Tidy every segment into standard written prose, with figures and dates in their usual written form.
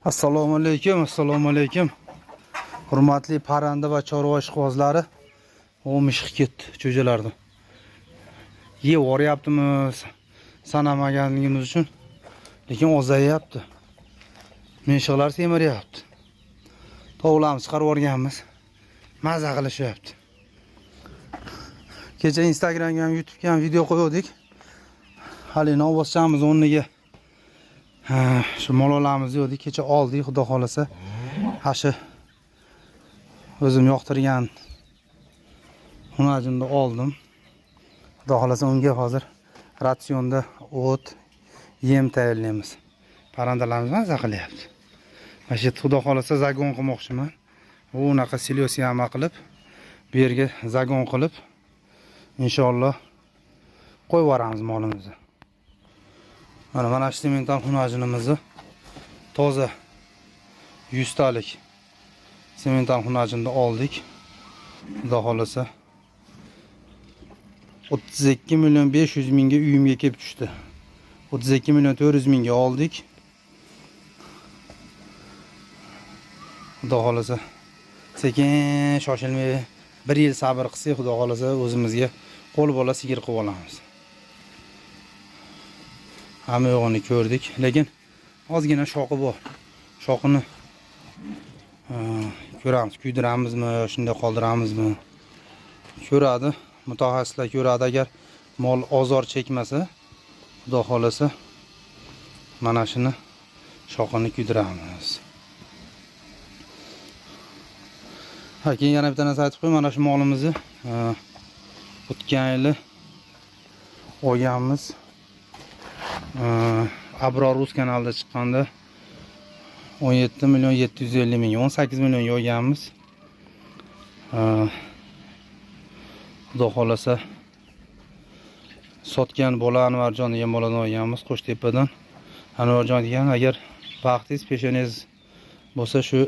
Assalomu alaykum. Hurmatli parranda va chorva ishqibozlari. O mishqi ketdi cho'jalardan. Yeb o'ryaptimiz sanamaganligimiz uchun, lekin ozayapti. Mishqlar semiryapti. Tovlarimiz chiqarib o'rganmiz. Maza qilishyapti. Kecha Instagramga ham YouTubega ham video qo'ydik. Hali novvoschamiz o'rniga shu mololarimizni yo'dik, kecha oldik, xudo xolasa. Hashi o'zim yoqtirgan xunajimni oldim. Xudo xolasa unga hozir ratsionda o't, yem tayyorlaymiz. Parrandalarimiz maza qilyapti. Mana shu xudo xolasa zagon qilmoqchiman. Bu unaqa silosiyama qilib, bu yerga zagon qilib, inshaalloh qo'yib yuboramiz molimizni. Mana shu semental xunajinimizni toza 100 talik semental xunajinni oldik. Xudo xolasa 32 milyon 500 mingga uyimga kelib tushdi. 32 milyon 400 mingga oldik. Xudo xolasa sekin shoshilmay 1 yil sabr qilsak, xudo xolasa o'zimizga qo'l bola sigir qilib olamiz. Hamma yo'g'ini ko'rdik, lekin ozgina shoqi bor. Shoqini ko'ramiz, kuydiramizmi, shunday qoldiramizmi? Ko'radi, mutaxassislar ko'radi. Agar mol ozor chekmasa, xudo xolasa mana shuni shoqini kuydiramiz. Keyin yana bitta narsa aytib qo'y, mana shu molimizni o'tgan yili olganmiz. Abror Rus kanalida chiqqanda 17 milyon 750 ming, 18 milyon yo'yganmiz. Xudo xolasa sotgan bola Anvarjon degan bolani olganmiz Qo'shtepadan. Anvarjon degan, agar vaqtingiz peshonangiz bo'lsa, shu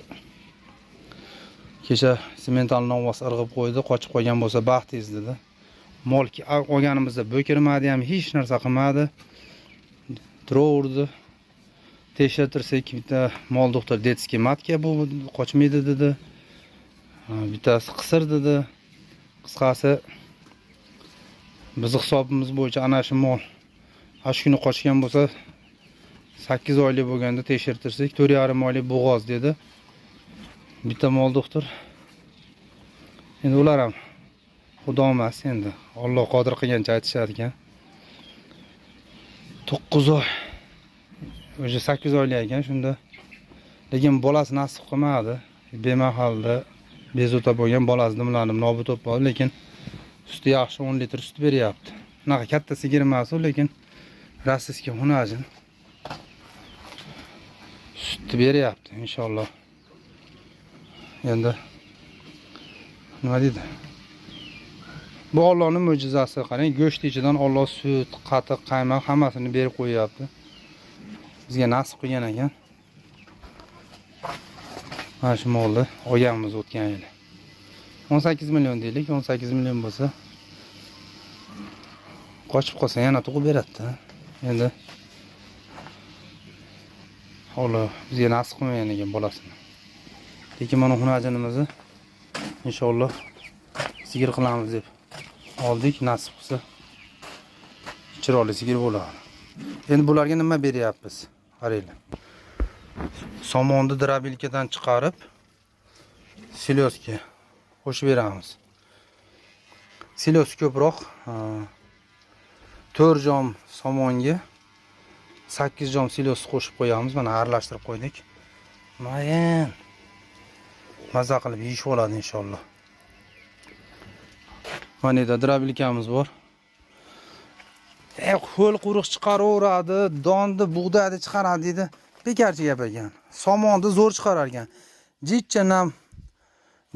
kecha semental novvos irg'ib qo'ydi, qochib qolgan bo'lsa baxtingiz dedi. Mol olganimizda bo'kirmadi ham, hech narsa qilmadi. Turuvdi. Tekshirtirsak, bitta mol doktor detskiy matka bu qochmaydi dedi. Bittasi qisir dedi. Qisqasi biz hisobimiz bo'yicha ana shu mol shu kuni qochgan bo'lsa 8 oylik bo'lganda tekshirtirsak 4,5 oylik bo'g'oz dedi. Bitta mol doktor. Endi ular ham xudo emas, endi Alloh qodir qilgancha aytishar ekan. 9 oy o'sha 8 oylik ekan shunda. Lekin bolasi nasib qilmadi. Bemahalda bezovta bo'lgan bolasi nimlarni nobud bo'lib qoldi, lekin suti yaxshi, 10 litr sut beryapti. Unaqa katta sigir emas u, lekin rossiyskiy xunajin sut beryapti inshaalloh. Endi nima deydi? Bu Allohning mo'jizasi. Qarang, go'sht ichidan Alloh sut, qatiq, qaymoq hammasini berib qo'yapti. Bizga nasib qilgan ekan. Mana shu molni olganmiz o'tgan yil. 18 milyon deylik, 18 milyon bo'lsa qochib qolsa yana tug'ib beradi-da. Endi Alloh bizga nasib qilmagan ekan bolasini. Lekin mana xunajinimizni inshaalloh sigir qilamiz deb oldik, nasib qilsa chiroyli sigir bo'ladi. Endi bularga nima beryapmiz? Qaranglar. Somonni drabilkadan chiqarib silosga qo'shib beramiz. Silos ko'proq 4 jom somonga 8 jom silos qo'shib qo'yamiz. Mana aralashtirib qo'ydik. Mayin maza qilib yeyish bo'ladi inshaalloh. Mana yerda drabilkamiz bor. Qo'l quruq chiqaraveradi, donni, bug'doyni chiqaradi dedi. Bekarchi gap ekan. Somonni zo'r chiqarar ekan. Jichchanam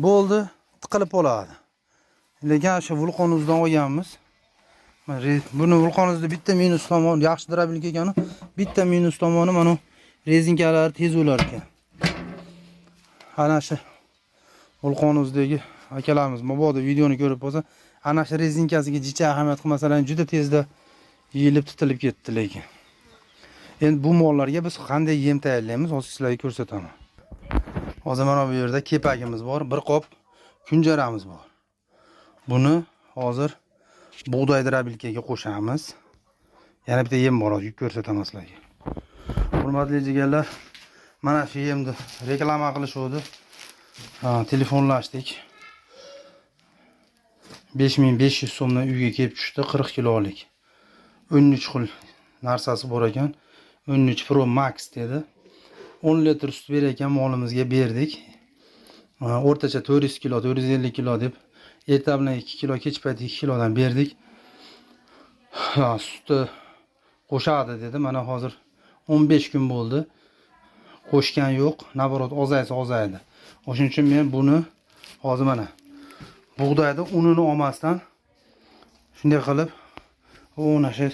bo'ldi, tiqilib qoladi. Lekin shu vulqonimizdan olganmiz. Buni vulqonimizda bitta minus tomoni yaxshi drabilka ekan. Bitta minus tomoni mana rezinkalari tez o'lar ekan. Ana shu vulqonimizdagi akalarimiz mabodo videoni ko'rib bo'lsa, ana shu rezinkasiga jicha ahamiyat qilmasalar juda tezda yeyilib titilib ketdi lekin. Endi bu mollarga biz qanday yem tayyorlaymiz, hozir sizlarga ko'rsataman. Hozir mana bu yerda kepagimiz bor, bir qop kunjaramiz bor. Buni hozir bug'doy drobilkaga qo'shamiz. Yana bitta yem bor, hozir ko'rsataman sizlarga. Hurmatli jigarlar, mana shu yemni reklama qilishdi. Telefonlashdik. 5500 so'mdan uyga kelib tushdi, 40 kilolik. 13 xil narsasi bor ekan. 13 Pro Max dedi. 10 litr sut berar ekan, molimizga berdik. O'rtacha 400 kilo, 450 kilo deb erta bilan 2 kilo, kech payt 2 kilodan berdik. Sutni qo'shadi dedi. Mana hozir 15 kun bo'ldi. Qo'shgan yo'q, naborot ozaydi. O'shuning uchun men buni hozir mana bug'doyda unini olmasdan shunday qilib o'na shu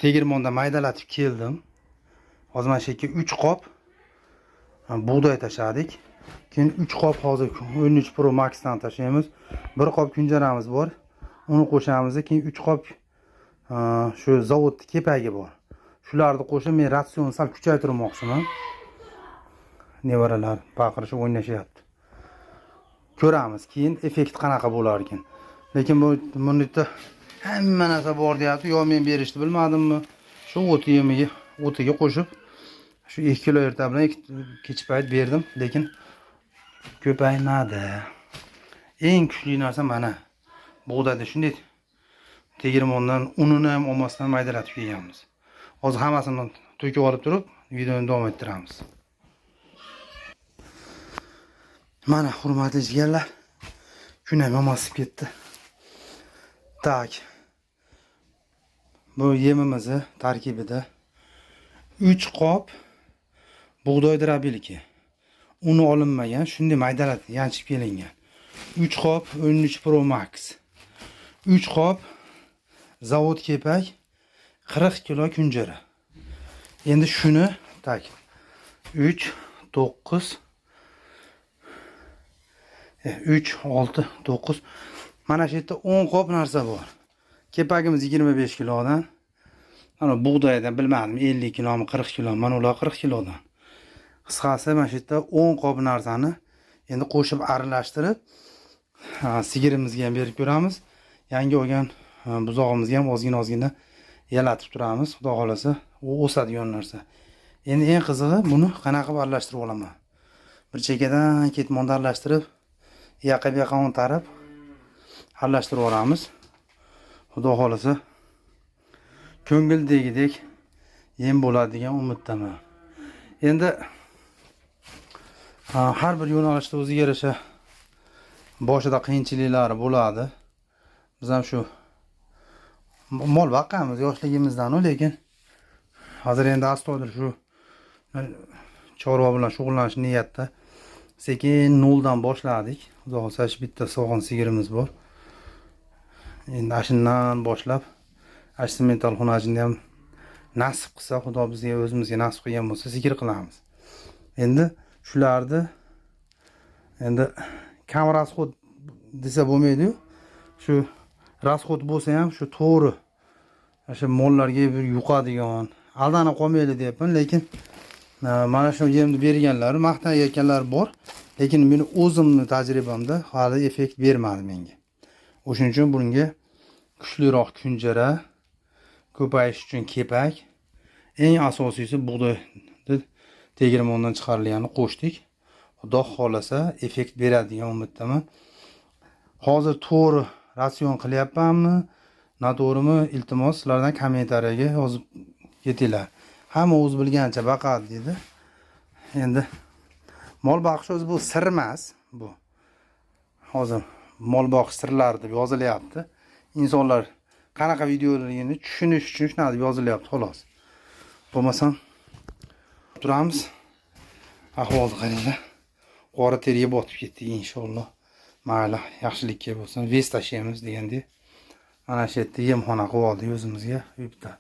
tegirmonda maydalatib keldim. Hozir mana shu yerga 3 qop bug'doy tashladik. Keyin 3 qop hozir 13 Pro Max dan tashlaymiz. 1 qop kunjaramiz bor. Uni qo'shamiz. Keyin 3 qop shu zavodni kepagi bor. Shularni qo'shib men ratsion sal kuchaytirmoqchiman. Nevaralar baqirishib o'ynashyapti. Ko'ramiz, keyin effekt qanaqa bo'lar ekan. Lekin bu yerda hamma narsa bor deyapti. Yo men berishni bilmadimmi? Shu o'tiga qo'shib shu 2 kilo erta bilan kech payt berdim, lekin ko'paymadi. Eng kuchli narsa mana bug'doyda shunday tegirmondan unini ham olmasdan maydalatib kelganmiz. Hozir hammasini to'kib olib turib, videoni davom ettiramiz. Mana hurmatli jigarlar, kun ham yomonlashib ketdi. Tak. Bu yemimizni tarkibida 3 qop bug'doy drobilka. Uni olinmagan, shunday maydalat yanchib kelingan. 3 qop 13 Pro Max. 3 qop zavod kepak, 40 kilo kunjara. Endi shuni tak 3 9 3 6 9 mana shu yerda 10 qop narsa bor. Kepagimiz 25 kilodan. Mana bug'doydan bilmadim 50 kilomi 40 kilomi, mana ular 40 kilodan. Qisqasi mana shu yerda 10 qop narsani endi qo'shib aralashtirib sigirimizga ham berib ko'ramiz. Yangi olgan buzog'imizga ham ozgina yalatib turamiz. Xudo xolasa, u o'sadigan narsa. Endi eng qizig'i buni qanaqa aralashtirib olaman. Bir chekkadan ketmonda aralashtirib, yoqqa o'ntarib aralashtirib olamiz. Xudo xolasa, ko'ngildagidek yem bo'ladi degan umiddaman. Endi har bir yo'nalishda o'ziga yarasha boshida qiyinchiliklari bo'ladi. Biz ham shu mol boqamiz yoshligimizdan, lekin hozir endi astoydil shu chorva bilan shug'ullanish niyatda sekin noldan boshladik. Xudo xolasa bitta sog'on sigirimiz bor. Endi ashundan boshlab mental xonajinda ham nasib qilsa, Xudo bizga o'zimizga nasib qilgan bo'lsa sigir qilamiz. Endi shularni endi kam rasxod desa bo'lmaydi-yu. Shu rasxod bo'lsa ham shu to'g'ri o'sha mollarga bir yuqadigan, aldanib qolmaydi deyapman, lekin mana shu yemni berganlar, maqtayotganlar bor, lekin meni o'zimni tajribamda hali effekt bermadi menga. O'shuning uchun bunga kuchliroq kunjara, ko'payish uchun kepak, eng asosiysi bug'doyni tegirmondan chiqarilganini qo'shdik. Xudo xolasa effekt beradi degan umiddaman. Hozir to'g'ri ratsion qilyapmanmi, noto'g'rimi? Iltimos sizlardan kommentariyaga yozib ketinglar. Hamma o'z bilgancha baqadi dedi. Endi mol boqish o'zi bu sir emas, bu. Hozir mol boqish sirlari deb yozilyapti. İnsanlar qanaqa videolarni tushunish uchun shunday deb yozilyapti, xolos. Bo'lmasam turamiz. Ahvolni qaranglar. Qora teriga botib ketdik inshaalloh. Mayli, yaxshilikka bo'lsin. Ves tashlaymiz degandek. Mana shu yerda yemxona qilib oldik o'zimizga. Bitta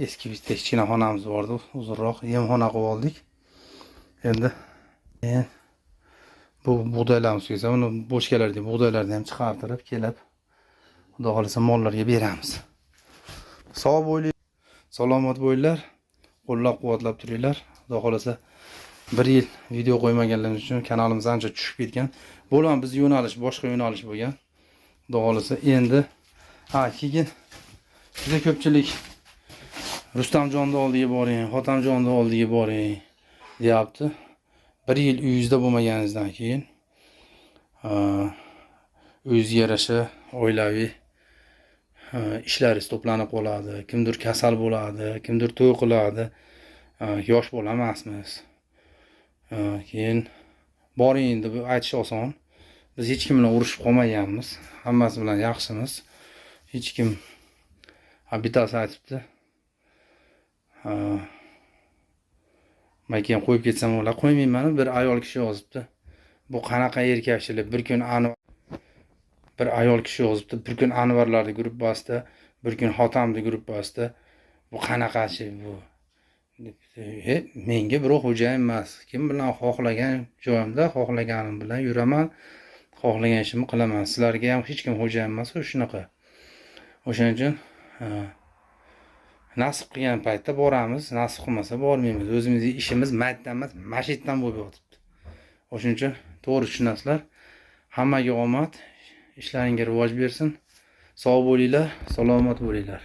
eski bitta kichkina xonamiz bordi, uzunroq yemxona qilib oldik. Endi bu bug'doylarimiz kelsa, uni boshqalardan bug'doylardan ham chiqartirib kelib, Xudo xolasa mollarga beramiz. Sog' bo'ling, salomat bo'linglar. qo'llab-quvvatlab turinglar. Xudo xolasa 1 yil video qo'ymaganlarimiz uchun kanalimiz ancha tushib ketgan. Bu ham biz yo'nalish, boshqa yo'nalish bo'lgan. Xudo xolasa endi keyin juda ko'pchilik Rustamjonni oldiga boring, Xotamjonni oldiga boring deyapti. 1 yil uyingizda bo'lmaganingizdan keyin o'zingizga yarasha oilaviy ishlaringiz to'planib qoladi. Kimdir kasal bo'ladi, kimdir to'y qiladi. Yosh bola emasmiz. Keyin boring deb aytish oson. Biz hech kim bilan urushib qolmaganmiz. Hammasi bilan yaxshimiz. Hech kim bitasi aytibdi. Men keyin qo'yib ketsam ular qo'ymayman, bir ayol kishi yozibdi. Bu qanaqa erkakchilik? Bir ayol kishi yozibdi. Bir kun Anvarlarning gruppasida, bir kun Xotamning gruppasida. Bu qanaqachi bu? Menga birov xo'jayin emas. Kim bilan xohlagan joyimda xohlaganim bilan yuraman, xohlagan ishimni qilaman. Sizlarga ham hech kim xo'jayin emas, shunaqa. O'shaning uchun nasib qilgan paytda boramiz, nasib qilmasa bormaymiz. O'zimizning ishimiz maytdan emas, mashitdan bo'lib yotibdi. O'shaning uchun to'g'ri tushunasizlar. Hammaga omad, ishlaringga rivoj bersin. Sog' bo'linglar, salomat bo'linglar.